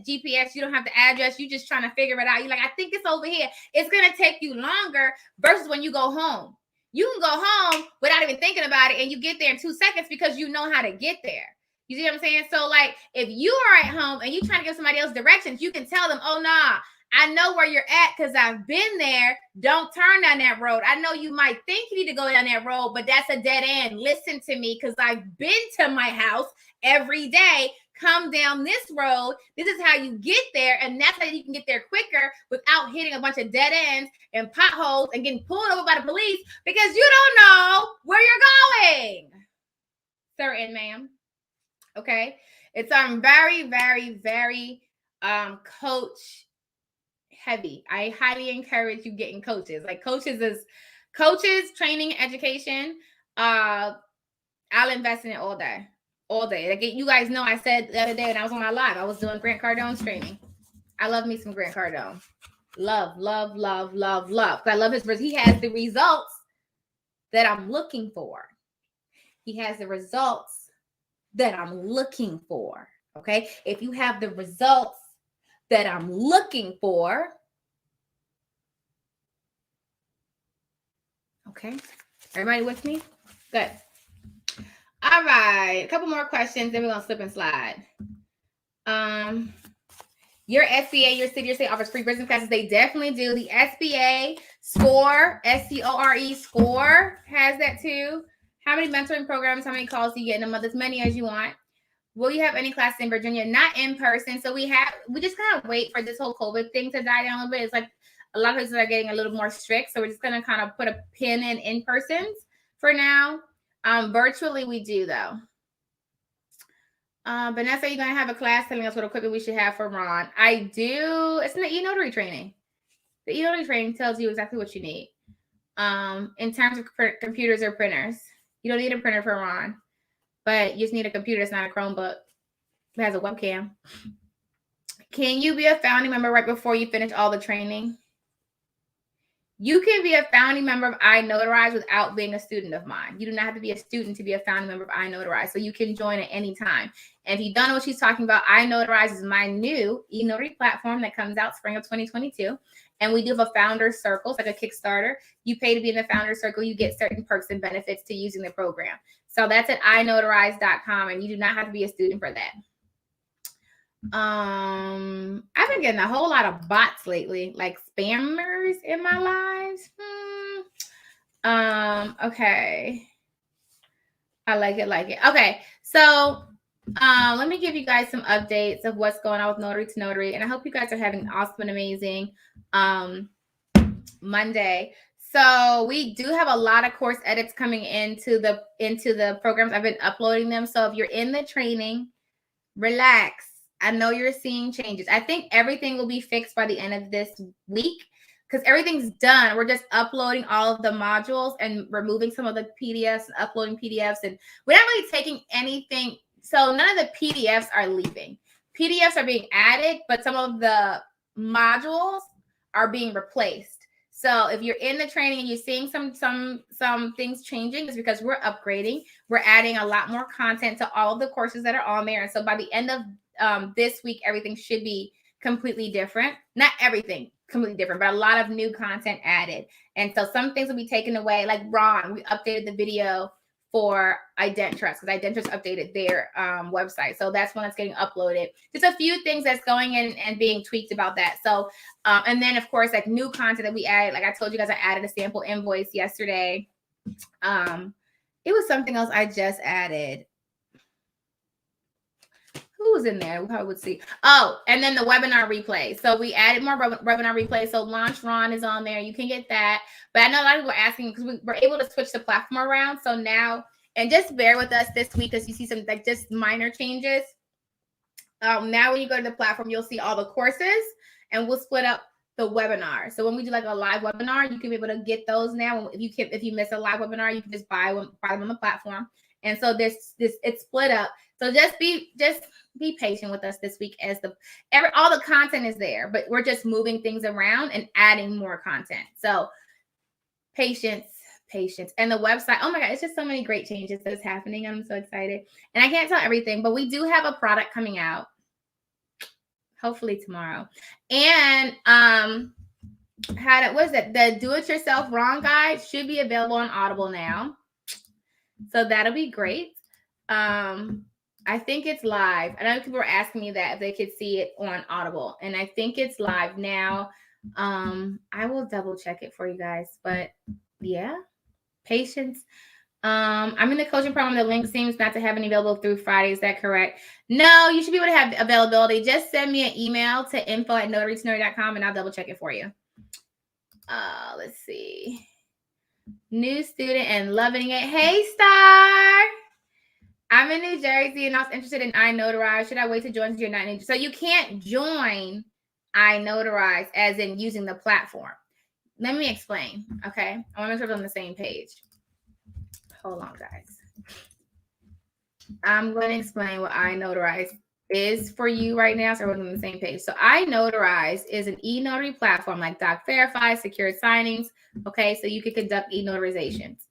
GPS. You don't have the address. You're just trying to figure it out. You're like, I think it's over here. It's going to take you longer versus when you go home. You can go home without even thinking about it, and you get there in 2 seconds because you know how to get there. You see what I'm saying? So, like, if you are at home and you're trying to give somebody else directions, you can tell them, oh, nah, I know where you're at because I've been there. Don't turn down that road. I know you might think you need to go down that road, but that's a dead end. Listen to me because I've been to my house every day. Come down this road. This is how you get there. And that's how you can get there quicker without hitting a bunch of dead ends and potholes and getting pulled over by the police because you don't know where you're going. Sir and ma'am. Okay. It's very, very, very coach heavy. I highly encourage you getting coaches. Like coaches, training, education. I'll invest in it all day. Like you guys know, I said the other day when I was on my live, I was doing Grant Cardone's training. I love me some Grant Cardone. Love. Because I love his results. He has the results that I'm looking for. He has the results that I'm looking for. Okay. If you have the results that I'm looking for. Okay. Everybody with me? Good. All right. A couple more questions, then we're going to slip and slide. Your SBA, your city, your state offers free business classes. They definitely do. The SBA SCORE, SCORE, SCORE has that too. How many mentoring programs, how many calls do you get in a month? As many as you want. Will you have any classes in Virginia? Not in person. So we just kind of wait for this whole COVID thing to die down a little bit. It's like a lot of places are getting a little more strict. So we're just going to kind of put a pin in persons for now. Virtually we do though. Vanessa, you're going to have a class telling us what equipment we should have for Ron. I do. It's an e-notary training. The e-notary training tells you exactly what you need. In terms of computers or printers, you don't need a printer for Ron. But you just need a computer that's not a Chromebook. It has a webcam. Can you be a founding member right before you finish all the training? You can be a founding member of iNotarize without being a student of mine. You do not have to be a student to be a founding member of iNotarize. So you can join at any time. And if you don't know what she's talking about, iNotarize is my new e-notary platform that comes out spring of 2022. And we do have a founder circle, it's like a Kickstarter. You pay to be in the founder circle. You get certain perks and benefits to using the program. So that's at inotarize.com, and you do not have to be a student for that. I've been getting a whole lot of bots lately, like spammers in my lives. Okay. I like it. Okay. So let me give you guys some updates of what's going on with Notary2Notary. And I hope you guys are having an awesome and amazing Monday. So we do have a lot of course edits coming into the programs. I've been uploading them. So if you're in the training, relax. I know you're seeing changes. I think everything will be fixed by the end of this week because everything's done. We're just uploading all of the modules and removing some of the PDFs and uploading PDFs. And we're not really taking anything. So none of the PDFs are leaving. PDFs are being added, but some of the modules are being replaced. So if you're in the training and you're seeing some things changing, it's because we're upgrading. We're adding a lot more content to all of the courses that are on there. And so by the end of this week, everything should be completely different. Not everything completely different, but a lot of new content added. And so some things will be taken away. Like Ron, we updated the video for IdenTrust, because IdenTrust updated their website. So that's when it's getting uploaded. Just a few things that's going in and being tweaked about that. So, and then of course, like new content that we added, like I told you guys, I added a sample invoice yesterday. It was something else I just added. Who was in there? We probably would see. Oh, and then the webinar replay. So we added more webinar replays. So Launch Ron is on there. You can get that. But I know a lot of people are asking, because we were able to switch the platform around. So now, and just bear with us this week, because you see some like just minor changes. Now when you go to the platform, you'll see all the courses, and we'll split up the webinar. So when we do like a live webinar, you can be able to get those now. If you miss a live webinar, you can just buy them on the platform. And so this it's split up. So just be patient with us this week, as all the content is there, but we're just moving things around and adding more content. So patience. And the website, oh my God, it's just so many great changes that's happening. I'm so excited. And I can't tell everything, but we do have a product coming out, hopefully tomorrow. And what is it? The Do-It-Yourself Wrong Guide should be available on Audible now. So that'll be great. I think it's live. I know people were asking me that if they could see it on Audible, and I think it's live now. I will double check it for you guys, but yeah, patience. I'm in the coaching program. The link seems not to have any available through Friday. Is that correct? No, you should be able to have availability. Just send me an email to info@Notary2Notary.com and I'll double check it for you. Let's see. New student and loving it. Hey, Star. I'm in New Jersey and I was interested in iNotarize. Should I wait to join? You're not in? So you can't join iNotarize as in using the platform. Let me explain. Okay. I want to make sure we're on the same page. Hold on, guys. I'm going to explain what iNotarize is for you right now, so we're on the same page. So iNotarize is an e-notary platform like Doc Verify, Secured Signings. Okay, so you can conduct e-notarizations.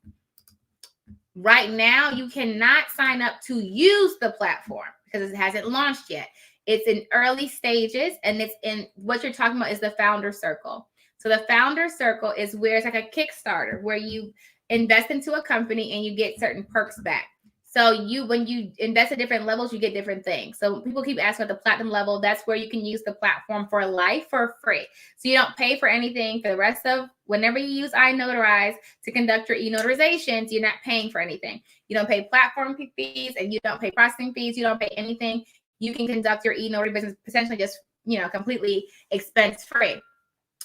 Right now, you cannot sign up to use the platform because it hasn't launched yet. It's in early stages, and it's in what you're talking about is the Founder Circle. So the Founder Circle is where it's like a Kickstarter where you invest into a company and you get certain perks back. So when you invest at different levels, you get different things. So people keep asking about the platinum level. That's where you can use the platform for life for free. So you don't pay for anything for the rest of whenever you use iNotarize to conduct your e-notarizations, you're not paying for anything. You don't pay platform fees and you don't pay processing fees. You don't pay anything. You can conduct your e-notary business potentially just, completely expense free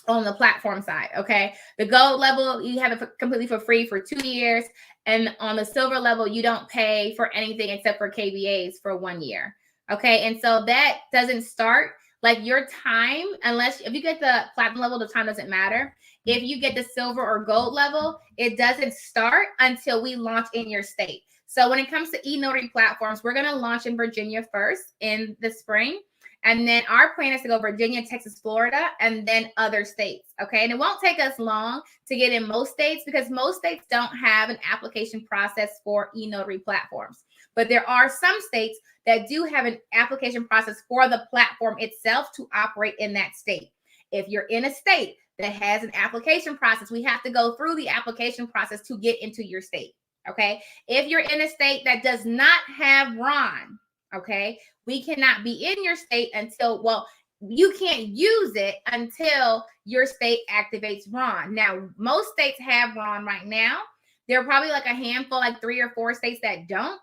on the platform side. Okay. The gold level, you have it completely for free for 2 years. And on the silver level, you don't pay for anything except for KBAs for 1 year. Okay. And so that doesn't start like your time, if you get the platinum level, the time doesn't matter. If you get the silver or gold level, it doesn't start until we launch in your state. So when it comes to e-notary platforms, we're going to launch in Virginia first in the spring. And then our plan is to go Virginia, Texas, Florida, and then other states. Okay. And it won't take us long to get in most states because most states don't have an application process for e-notary platforms. But there are some states that do have an application process for the platform itself to operate in that state. If you're in a state that has an application process, we have to go through the application process to get into your state. Okay. If you're in a state that does not have RON, okay, we cannot be in your state until, you can't use it until your state activates RON. Now, most states have RON right now. There are probably like a handful, like 3 or 4 states that don't.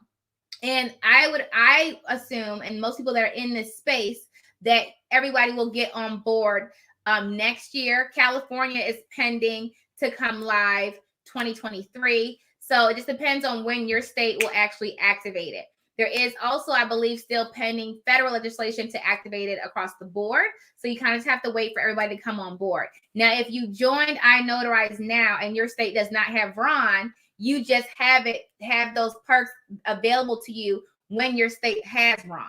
And I assume, and most people that are in this space, that everybody will get on board next year. California is pending to come live 2023. So it just depends on when your state will actually activate it. There is also, I believe, still pending federal legislation to activate it across the board. So you kind of have to wait for everybody to come on board. Now, if you joined iNotarize now and your state does not have RON, you just have those perks available to you when your state has RON.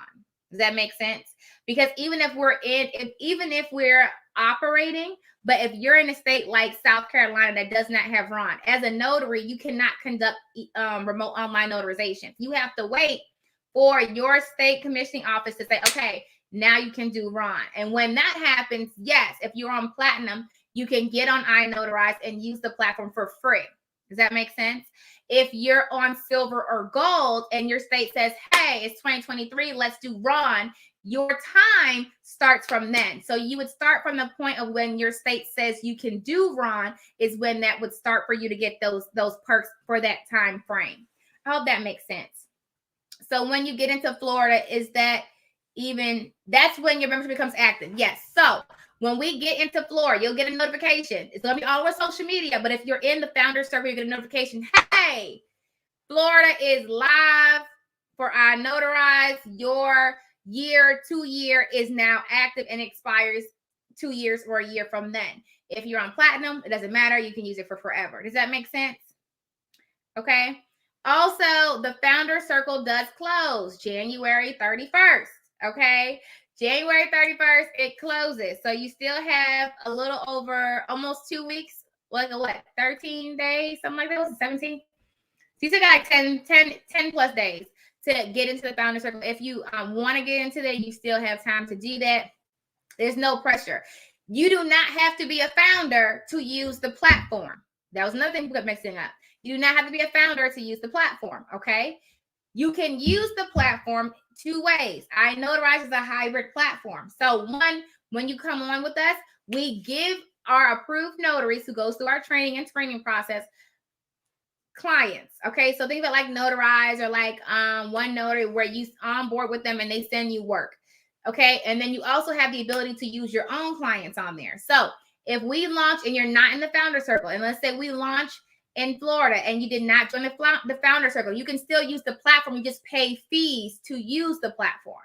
Does that make sense? Because even if we're operating, but if you're in a state like South Carolina that does not have Ron, as a notary, you cannot conduct remote online notarization. You have to wait for your state commissioning office to say, okay, now you can do Ron. And when that happens, yes, if you're on Platinum, you can get on iNotarize and use the platform for free. Does that make sense? If you're on Silver or Gold and your state says, hey, it's 2023, let's do Ron, your time starts from then. So you would start from the point of when your state says you can do Ron is when that would start for you to get those perks for that time frame. I hope that makes sense. So when you get into Florida, that's when your membership becomes active. Yes. So when we get into Florida, you'll get a notification. It's going to be all over social media. But if you're in the founder circle, you get a notification. Hey, Florida is live for iNotarize. Your 2-year is now active and expires 2 years or a year from then. If you're on Platinum, it doesn't matter. You can use it for forever. Does that make sense? Okay. Also, the founder circle does close January 31st. Okay. January 31st, it closes. So you still have a little over almost 2 weeks, like 13 days, something like that. Was it 17? So you still got like 10 plus days to get into the founder circle. If you want to get into that, you still have time to do that. There's no pressure. You do not have to be a founder to use the platform. That was another thing people kept mixing up. You do not have to be a founder to use the platform, okay? You can use the platform 2 ways. iNotarize is a hybrid platform. So one, when you come on with us, we give our approved notaries who goes through our training and screening process clients, okay? So think of it like Notarize or like One Notary where you onboard with them and they send you work, okay? And then you also have the ability to use your own clients on there. So if we launch and you're not in the founder circle, and let's say we launch in Florida and you did not join the founder circle, you can still use the platform. You just pay fees to use the platform.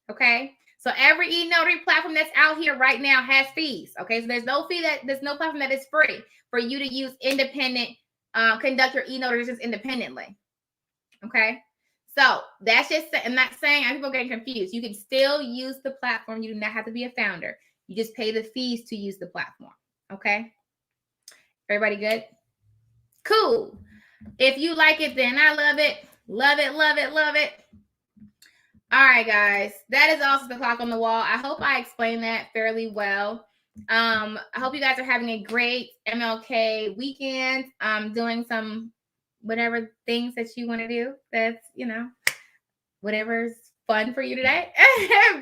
Okay. So every e-notary platform that's out here right now has fees. Okay. So there's no platform that is free for you to use independent, conduct your e-notarizations independently. Okay. So that's just, I'm not saying people getting confused. You can still use the platform. You do not have to be a founder. You just pay the fees to use the platform. Okay. Everybody good? Cool. If you like it, then I love it. Love it, love it, love it. All right, guys. That is also the clock on the wall. I hope I explained that fairly well. I hope you guys are having a great MLK weekend. Doing some whatever things that you want to do. That's, whatever's fun for you today.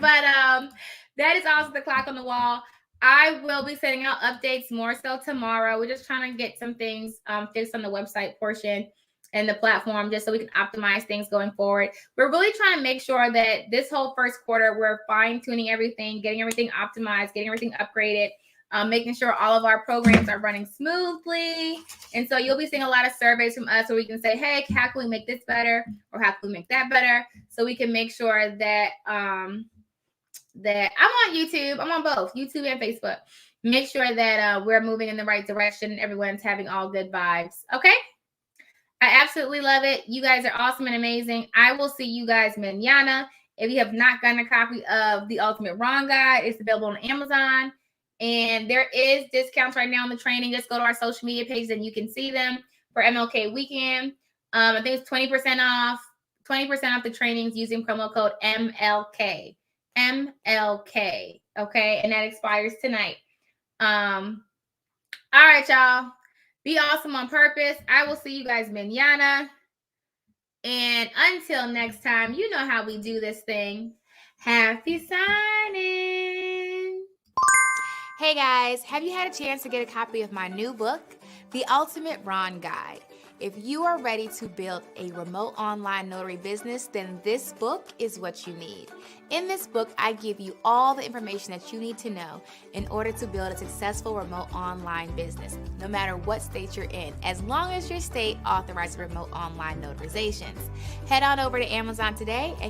But that is also the clock on the wall. I will be sending out updates more so tomorrow. We're just trying to get some things fixed on the website portion and the platform just so we can optimize things going forward. We're really trying to make sure that this whole first quarter, we're fine-tuning everything, getting everything optimized, getting everything upgraded, making sure all of our programs are running smoothly. And so you'll be seeing a lot of surveys from us where we can say, hey, how can we make this better? Or how can we make that better? So we can make sure that that I'm on YouTube. I'm on both YouTube and Facebook. Make sure that we're moving in the right direction. Everyone's having all good vibes. Okay. I absolutely love it. You guys are awesome and amazing. I will see you guys mañana. If you have not gotten a copy of the Ultimate Ron Guide, it's available on Amazon. And there is discounts right now on the training. Just go to our social media pages and you can see them for MLK weekend. I think it's 20% off. 20% off the trainings using promo code MLK. MLK. Okay. And that expires tonight. All right, y'all. Be awesome on purpose. I will see you guys mañana. And until next time, you know how we do this thing. Happy signing. Hey guys, have you had a chance to get a copy of my new book, The Ultimate Ron Guide? If you are ready to build a remote online notary business, then this book is what you need. In this book, I give you all the information that you need to know in order to build a successful remote online business, no matter what state you're in, as long as your state authorizes remote online notarizations. Head on over to Amazon today and